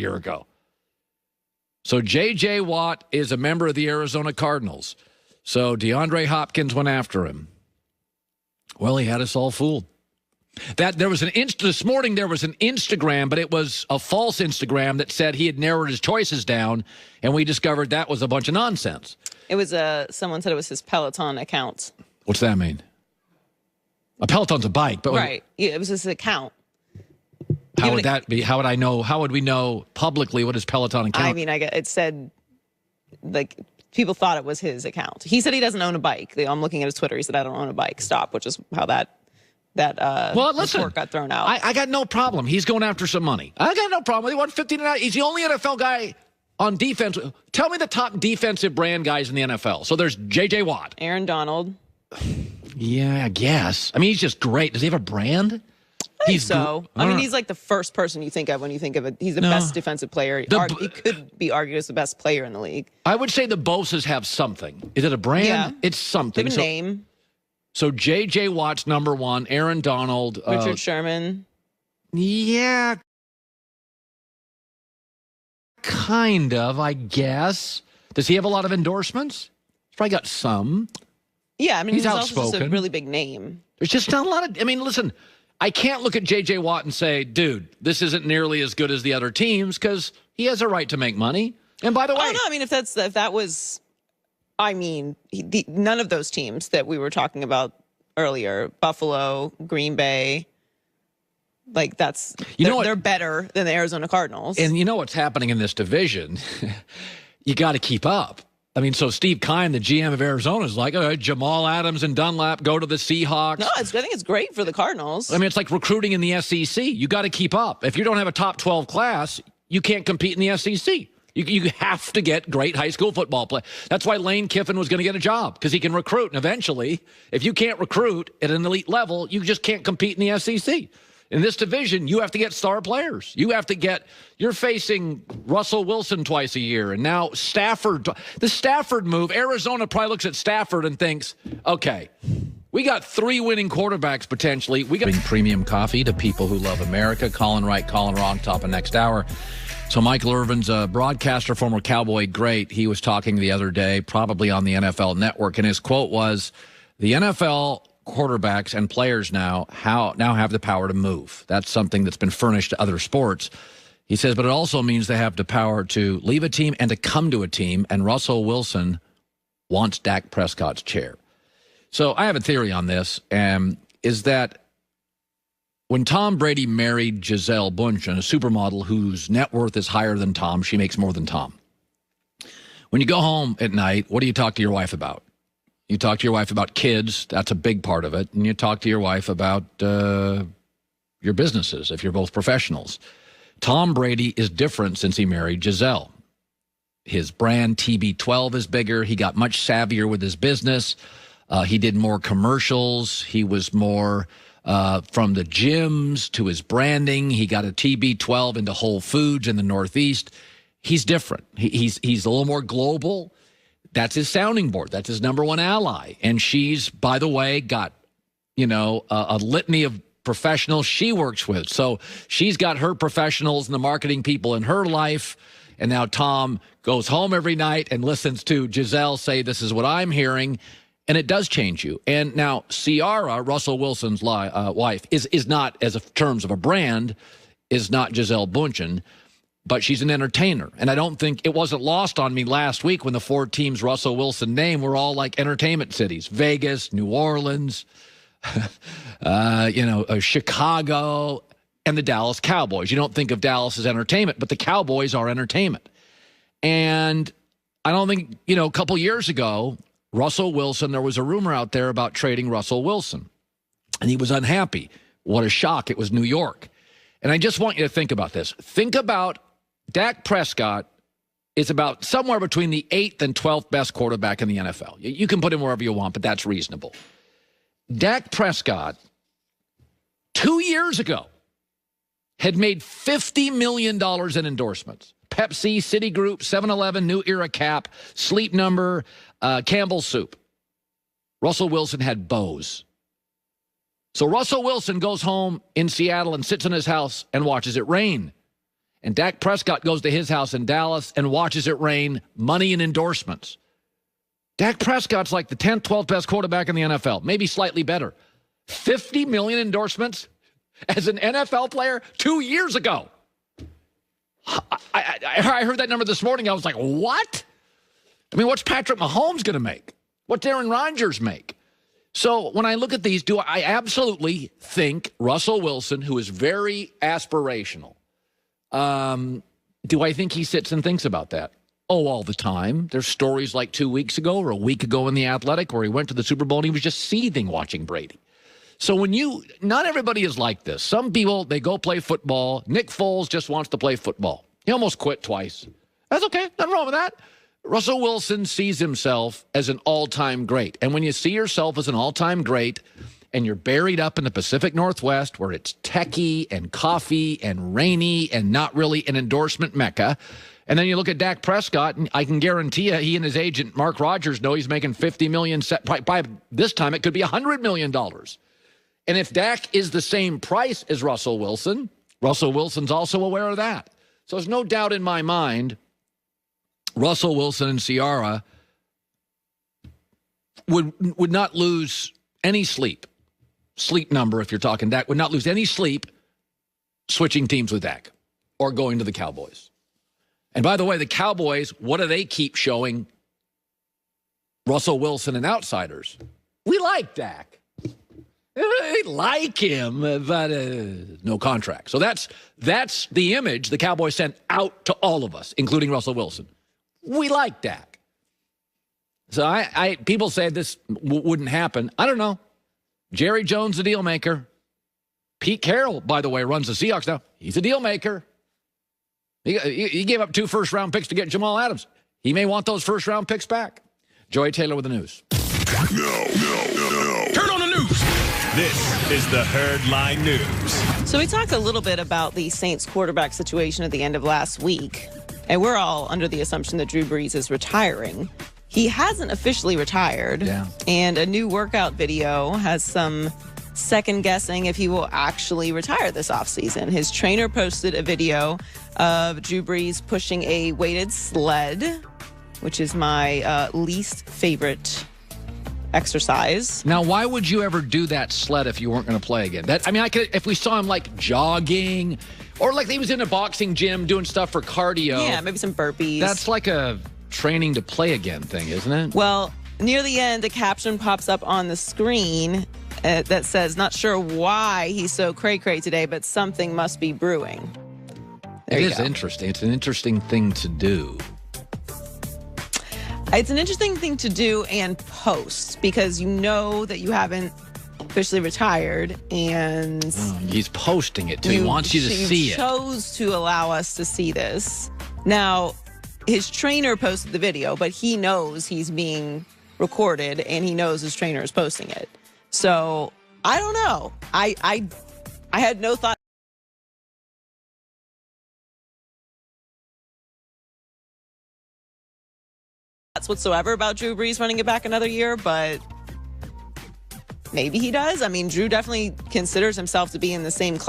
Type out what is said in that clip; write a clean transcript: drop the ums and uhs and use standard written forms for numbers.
year ago. So J.J. Watt is a member of the Arizona Cardinals. So DeAndre Hopkins went after him. Well, he had us all fooled. This morning there was an Instagram, but it was a false Instagram that said he had narrowed his choices down, and we discovered that was a bunch of nonsense. It was someone said it was his Peloton account. What's that mean? A Peloton's a bike, but right. Yeah, it was his account. How would that be? How would I know? How would we know publicly what his Peloton account? I mean, it said like people thought it was his account. He said he doesn't own a bike. I'm looking at his Twitter. He said I don't own a bike. Stop, which is how that report got thrown out. I got no problem. He's going after some money. I got no problem. He won 15. He's the only NFL guy on defense. Tell me the top defensive brand guys in the NFL. So there's J.J. Watt, Aaron Donald. Yeah, I guess. I mean, he's just great. Does he have a brand? He's like the first person you think of when you think of it. He's the best defensive player. He could be argued as the best player in the league. I would say the Bosa's have something. Is it a brand? Yeah. It's something. Give a name. So J.J. Watt's number one. Aaron Donald. Richard Sherman. Yeah. Kind of, I guess. Does he have a lot of endorsements? He's probably got some. Yeah, I mean, he's also outspoken. just a really big name. There's just not a lot of... I mean, listen, I can't look at J.J. Watt and say, dude, this isn't nearly as good as the other teams, because he has a right to make money. And by the way... Oh, no, I mean, none of those teams that we were talking about earlier, Buffalo, Green Bay, like they're better than the Arizona Cardinals. And you know what's happening in this division? You got to keep up. I mean, so Steve Keim, the GM of Arizona, is like, Jamal Adams and Dunlap go to the Seahawks. No, I think it's great for the Cardinals. I mean, it's like recruiting in the SEC. You got to keep up. If you don't have a top 12 class, you can't compete in the SEC. You have to get great high school football play. That's why Lane Kiffin was going to get a job, because he can recruit. And eventually, if you can't recruit at an elite level, you just can't compete in the SEC. In this division, you have to get star players. You're facing Russell Wilson twice a year, and now Stafford. The Stafford move, Arizona probably looks at Stafford and thinks, okay, we got 3 winning quarterbacks potentially. We got bring premium coffee to people who love America. Colin right, Colin wrong, top of next hour. So Michael Irvin's a broadcaster, former Cowboy great. He was talking the other day, probably on the NFL Network, and his quote was, the NFL quarterbacks and players now have the power to move. That's something that's been furnished to other sports. He says, but it also means they have the power to leave a team and to come to a team, and Russell Wilson wants Dak Prescott's chair. So I have a theory on this, is that when Tom Brady married Gisele Bündchen, a supermodel whose net worth is higher than Tom, she makes more than Tom. When you go home at night, what do you talk to your wife about? You talk to your wife about kids. That's a big part of it. And you talk to your wife about your businesses, if you're both professionals. Tom Brady is different since he married Gisele. His brand, TB12, is bigger. He got much savvier with his business. He did more commercials. He was more from the gyms to his branding. He got a TB12 into Whole Foods in the Northeast. He's different. He's a little more global. That's his sounding board. That's his number one ally. And she's, by the way, got, a litany of professionals she works with. So she's got her professionals and the marketing people in her life. And now Tom goes home every night and listens to Gisele say, this is what I'm hearing. And it does change you. And now Ciara, Russell Wilson's wife, is not, as of terms of a brand, is not Gisele Bündchen, but she's an entertainer. And I don't think it wasn't lost on me last week when the 4 teams Russell Wilson named were all like entertainment cities. Vegas, New Orleans, Chicago, and the Dallas Cowboys. You don't think of Dallas as entertainment, but the Cowboys are entertainment. And I don't think, a couple years ago, Russell Wilson, there was a rumor out there about trading Russell Wilson. And he was unhappy. What a shock. It was New York. And I just want you to think about this. Think about Dak Prescott is about somewhere between the 8th and 12th best quarterback in the NFL. You can put him wherever you want, but that's reasonable. Dak Prescott, 2 years ago, had made $50 million in endorsements. Pepsi, Citigroup, 7-Eleven, New Era Cap, Sleep Number, Campbell's Soup. Russell Wilson had Bose. So Russell Wilson goes home in Seattle and sits in his house and watches it rain. And Dak Prescott goes to his house in Dallas and watches it rain money and endorsements. Dak Prescott's like the 10th, 12th best quarterback in the NFL, maybe slightly better. 50 million endorsements as an NFL player 2 years ago. I heard that number this morning. I was like, what? I mean, what's Patrick Mahomes going to make? What's Aaron Rodgers make? So when I look at these, I absolutely think Russell Wilson, who is very aspirational, do I think he sits and thinks about that? Oh, all the time. There's stories like 2 weeks ago or a week ago in The Athletic where he went to the Super Bowl and he was just seething watching Brady. So not everybody is like this. Some people, they go play football. Nick Foles just wants to play football. He almost quit twice. That's okay. Nothing wrong with that. Russell Wilson sees himself as an all-time great. And when you see yourself as an all-time great and you're buried up in the Pacific Northwest where it's techie and coffee and rainy and not really an endorsement mecca, and then you look at Dak Prescott, and I can guarantee you he and his agent, Mark Rogers, know he's making $50 million. By this time, it could be $100 million. And if Dak is the same price as Russell Wilson's also aware of that. So there's no doubt in my mind Russell Wilson and Ciara would not lose any sleep number, if you're talking Dak, would not lose any sleep switching teams with Dak or going to the Cowboys. And by the way, the Cowboys, what do they keep showing Russell Wilson and outsiders? We like Dak. They like him, but no contract. So that's the image the Cowboys sent out to all of us, including Russell Wilson. We like Dak. So people say this wouldn't happen. I don't know. Jerry Jones, the deal maker. Pete Carroll, by the way, runs the Seahawks now. He's a deal maker. He gave up 2 first-round picks to get Jamal Adams. He may want those first-round picks back. Joy Taylor with the news. No. Turn on the news. This is the Herd Line News. So we talked a little bit about the Saints quarterback situation at the end of last week, and we're all under the assumption that Drew Brees is retiring. He hasn't officially retired, and a new workout video has some second guessing if he will actually retire this offseason. His trainer posted a video of Drew Brees pushing a weighted sled, which is my least favorite exercise. Now, why would you ever do that sled if you weren't going to play again? If we saw him like jogging or like he was in a boxing gym doing stuff for cardio. Yeah, maybe some burpees. That's like a training to play again thing, isn't it? Well, near the end, a caption pops up on the screen that says, not sure why he's so cray-cray today, but something must be brewing. It is interesting. It's an interesting thing to do. It's an interesting thing to do and post because you know that you haven't officially retired and he's posting it too. He wants you to see it. He chose to allow us to see this. Now, his trainer posted the video, but he knows he's being recorded and he knows his trainer is posting it. So I don't know. I had no thought whatsoever about Drew Brees running it back another year, but maybe he does. I mean, Drew definitely considers himself to be in the same class